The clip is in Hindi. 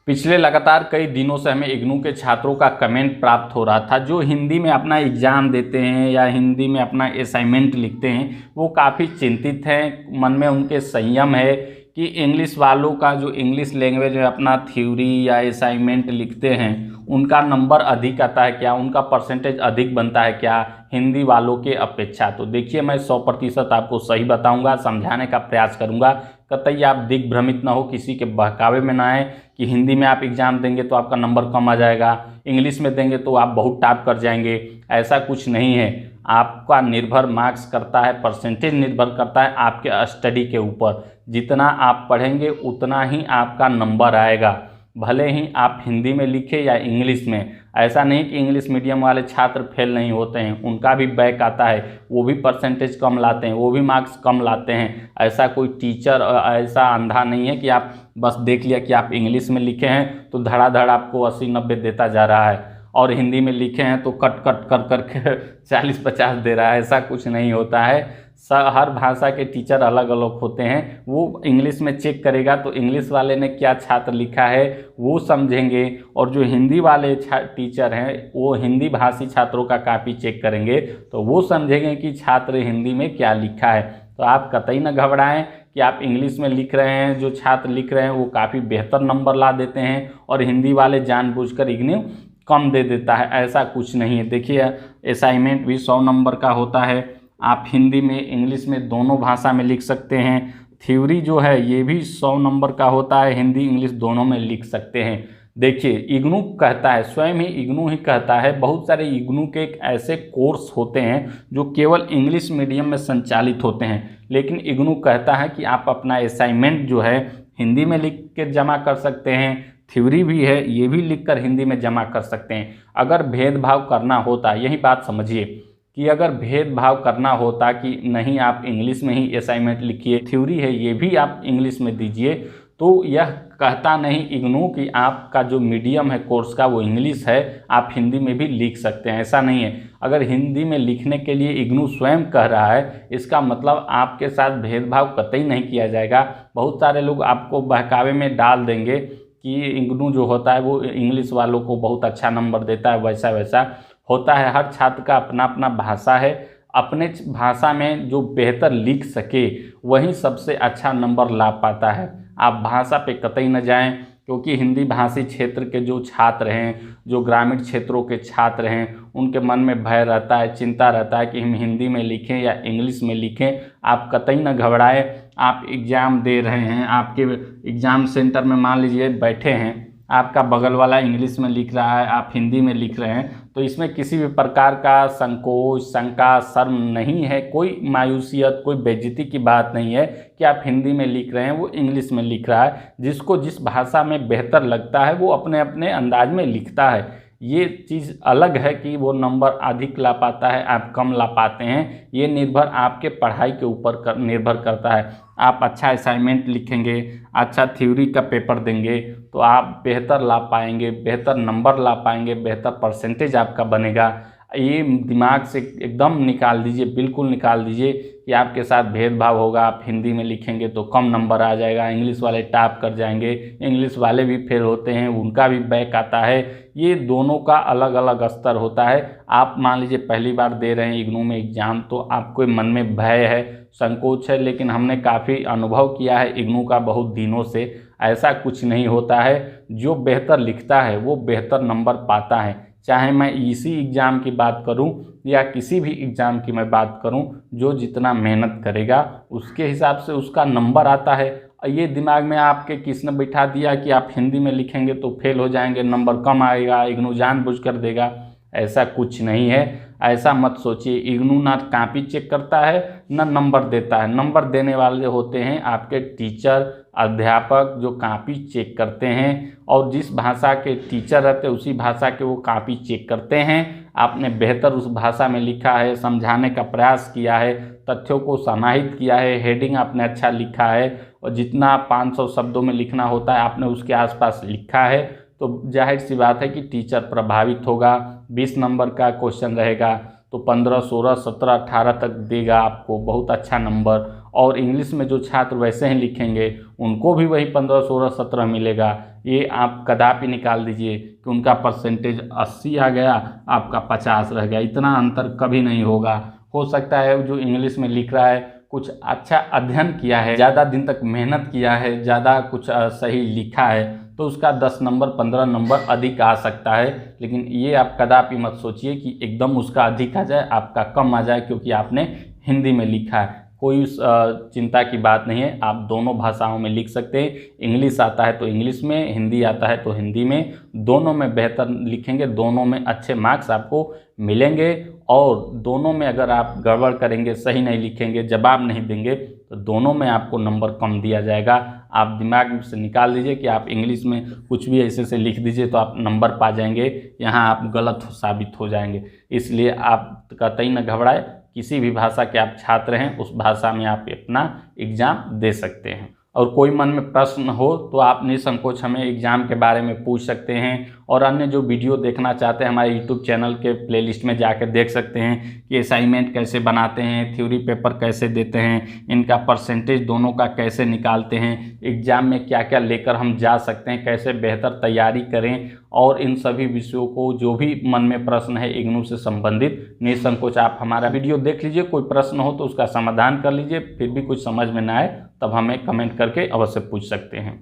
पिछले लगातार कई दिनों से हमें इग्नू के छात्रों का कमेंट प्राप्त हो रहा था जो हिंदी में अपना एग्ज़ाम देते हैं या हिंदी में अपना असाइनमेंट लिखते हैं, वो काफ़ी चिंतित हैं। मन में उनके संयम है कि इंग्लिश वालों का जो इंग्लिश लैंग्वेज में अपना थ्योरी या असाइनमेंट लिखते हैं उनका नंबर अधिक आता है क्या, उनका परसेंटेज अधिक बनता है क्या हिंदी वालों के अपेक्षा। तो देखिए, मैं 100% आपको सही बताऊंगा, समझाने का प्रयास करूंगा। कतई आप दिग्भ्रमित ना हो, किसी के बहकावे में ना आए कि हिंदी में आप एग्ज़ाम देंगे तो आपका नंबर कम आ जाएगा, इंग्लिश में देंगे तो आप बहुत टॉप कर जाएंगे। ऐसा कुछ नहीं है। आपका निर्भर मार्क्स करता है, परसेंटेज निर्भर करता है आपके स्टडी के ऊपर। जितना आप पढ़ेंगे उतना ही आपका नंबर आएगा, भले ही आप हिंदी में लिखें या इंग्लिश में। ऐसा नहीं कि इंग्लिश मीडियम वाले छात्र फेल नहीं होते हैं, उनका भी बैक आता है, वो भी परसेंटेज कम लाते हैं, वो भी मार्क्स कम लाते हैं। ऐसा कोई टीचर ऐसा अंधा नहीं है कि आप बस देख लिया कि आप इंग्लिश में लिखे हैं तो धड़ाधड़ आपको 80-90 देता जा रहा है और हिंदी में लिखे हैं तो कट कट कर कर के 40-50 दे रहा है। ऐसा कुछ नहीं होता है। हर भाषा के टीचर अलग अलग होते हैं। वो इंग्लिश में चेक करेगा तो इंग्लिश वाले ने क्या छात्र लिखा है वो समझेंगे, और जो हिंदी वाले टीचर हैं वो हिंदी भाषी छात्रों का कापी चेक करेंगे तो वो समझेंगे कि छात्र हिंदी में क्या लिखा है। तो आप कतई न घबराएं कि आप इंग्लिश में लिख रहे हैं, जो छात्र लिख रहे हैं वो काफ़ी बेहतर नंबर ला देते हैं और हिंदी वाले जानबूझकर इग्नू कम दे देता है। ऐसा कुछ नहीं है। देखिए, असाइनमेंट भी 100 नंबर का होता है। आप हिंदी में इंग्लिश में दोनों भाषा में लिख सकते हैं। थ्योरी जो है ये भी 100 नंबर का होता है, हिंदी इंग्लिश दोनों में लिख सकते हैं। देखिए, इग्नू कहता है, स्वयं ही इग्नू ही कहता है, बहुत सारे इग्नू के ऐसे कोर्स होते हैं जो केवल इंग्लिश मीडियम में संचालित होते हैं, लेकिन इग्नू कहता है कि आप अपना असाइनमेंट जो है हिंदी में लिख के जमा कर सकते हैं। थ्योरी भी है, ये भी लिखकर हिंदी में जमा कर सकते हैं। अगर भेदभाव करना होता, यही बात समझिए कि अगर भेदभाव करना होता कि नहीं आप इंग्लिश में ही असाइनमेंट लिखिए, थ्योरी है ये भी आप इंग्लिश में दीजिए, तो यह कहता नहीं इग्नू कि आपका जो मीडियम है कोर्स का वो इंग्लिश है, आप हिंदी में भी लिख सकते हैं। ऐसा नहीं है। अगर हिंदी में लिखने के लिए इग्नू स्वयं कह रहा है, इसका मतलब आपके साथ भेदभाव कतई नहीं किया जाएगा। बहुत सारे लोग आपको बहकावे में डाल देंगे कि इग्नू जो होता है वो इंग्लिश वालों को बहुत अच्छा नंबर देता है, वैसा वैसा होता है। हर छात्र का अपना अपना भाषा है, अपने भाषा में जो बेहतर लिख सके वही सबसे अच्छा नंबर ला पाता है। आप भाषा पे कतई न जाएं, क्योंकि हिंदी भाषी क्षेत्र के जो छात्र हैं, जो ग्रामीण क्षेत्रों के छात्र हैं, उनके मन में भय रहता है, चिंता रहता है कि हम हिंदी में लिखें या इंग्लिश में लिखें। आप कतई न घबराएं। आप एग्ज़ाम दे रहे हैं, आपके एग्ज़ाम सेंटर में मान लीजिए बैठे हैं, आपका बगल वाला इंग्लिश में लिख रहा है, आप हिंदी में लिख रहे हैं, तो इसमें किसी भी प्रकार का संकोच, शंका, शर्म नहीं है। कोई मायूसियत, कोई बेइज्जती की बात नहीं है कि आप हिंदी में लिख रहे हैं, वो इंग्लिश में लिख रहा है। जिसको जिस भाषा में बेहतर लगता है वो अपने अपने अंदाज में लिखता है। ये चीज़ अलग है कि वो नंबर अधिक ला पाता है, आप कम ला पाते हैं। ये निर्भर आपके पढ़ाई के ऊपर निर्भर करता है। आप अच्छा असाइनमेंट लिखेंगे, अच्छा थ्योरी का पेपर देंगे तो आप बेहतर ला पाएंगे, बेहतर नंबर ला पाएंगे, बेहतर परसेंटेज आपका बनेगा। ये दिमाग से एकदम निकाल दीजिए, बिल्कुल निकाल दीजिए कि आपके साथ भेदभाव होगा। आप हिंदी में लिखेंगे तो कम नंबर आ जाएगा, इंग्लिश वाले टॉप कर जाएंगे, इंग्लिश वाले भी फेल होते हैं, उनका भी बैक आता है। ये दोनों का अलग अलग स्तर होता है। आप मान लीजिए पहली बार दे रहे हैं इग्नू में एग्ज़ाम, तो आपको मन में भय है, संकोच है, लेकिन हमने काफ़ी अनुभव किया है इग्नू का बहुत दिनों से। ऐसा कुछ नहीं होता है। जो बेहतर लिखता है वो बेहतर नंबर पाता है। चाहे मैं इसी एग्ज़ाम की बात करूं या किसी भी एग्ज़ाम की मैं बात करूं, जो जितना मेहनत करेगा उसके हिसाब से उसका नंबर आता है। ये दिमाग में आपके किसने बैठा दिया कि आप हिंदी में लिखेंगे तो फेल हो जाएंगे, नंबर कम आएगा, इग्नू जानबूझ कर देगा, ऐसा कुछ नहीं है। ऐसा मत सोचिए। इग्नू ना कॉपी चेक करता है ना नंबर देता है। नंबर देने वाले होते हैं आपके टीचर, अध्यापक, जो कॉपी चेक करते हैं, और जिस भाषा के टीचर रहते हैं उसी भाषा के वो कॉपी चेक करते हैं। आपने बेहतर उस भाषा में लिखा है, समझाने का प्रयास किया है, तथ्यों को समाहित किया है, हेडिंग आपने अच्छा लिखा है, और जितना 500 शब्दों में लिखना होता है आपने उसके आसपास लिखा है, तो जाहिर सी बात है कि टीचर प्रभावित होगा। 20 नंबर का क्वेश्चन रहेगा तो तो 15, 16, 17, 18 तक देगा आपको बहुत अच्छा नंबर। और इंग्लिश में जो छात्र वैसे ही लिखेंगे उनको भी वही 15, 16, 17 मिलेगा। ये आप कदापि निकाल दीजिए कि उनका परसेंटेज 80 आ गया, आपका 50 रह गया। इतना अंतर कभी नहीं होगा। हो सकता है जो इंग्लिश में लिख रहा है कुछ अच्छा अध्ययन किया है, ज़्यादा दिन तक मेहनत किया है, ज़्यादा कुछ सही लिखा है, तो उसका 10 नंबर 15 नंबर अधिक आ सकता है। लेकिन ये आप कदापि मत सोचिए कि एकदम उसका अधिक आ जाए, आपका कम आ जाए क्योंकि आपने हिंदी में लिखा है। कोई चिंता की बात नहीं है, आप दोनों भाषाओं में लिख सकते हैं। इंग्लिश आता है तो इंग्लिश में, हिंदी आता है तो हिंदी में, दोनों में बेहतर लिखेंगे, दोनों में अच्छे मार्क्स आपको मिलेंगे। और दोनों में अगर आप गड़बड़ करेंगे, सही नहीं लिखेंगे, जवाब नहीं देंगे, तो दोनों में आपको नंबर कम दिया जाएगा। आप दिमाग से निकाल दीजिए कि आप इंग्लिश में कुछ भी ऐसे से लिख दीजिए तो आप नंबर पा जाएंगे, यहाँ आप गलत साबित हो जाएंगे। इसलिए आप कतई न घबराए, किसी भी भाषा के आप छात्र हैं उस भाषा में आप अपना एग्ज़ाम दे सकते हैं। और कोई मन में प्रश्न हो तो आप निसंकोच हमें एग्ज़ाम के बारे में पूछ सकते हैं। और अन्य जो वीडियो देखना चाहते हैं हमारे यूट्यूब चैनल के प्लेलिस्ट में जाकर देख सकते हैं कि असाइनमेंट कैसे बनाते हैं, थ्योरी पेपर कैसे देते हैं, इनका परसेंटेज दोनों का कैसे निकालते हैं, एग्ज़ाम में क्या क्या लेकर हम जा सकते हैं, कैसे बेहतर तैयारी करें। और इन सभी विषयों को जो भी मन में प्रश्न है इग्नू से संबंधित, निसंकोच आप हमारा वीडियो देख लीजिए। कोई प्रश्न हो तो उसका समाधान कर लीजिए। फिर भी कुछ समझ में ना आए तब हमें कमेंट करके अवश्य पूछ सकते हैं।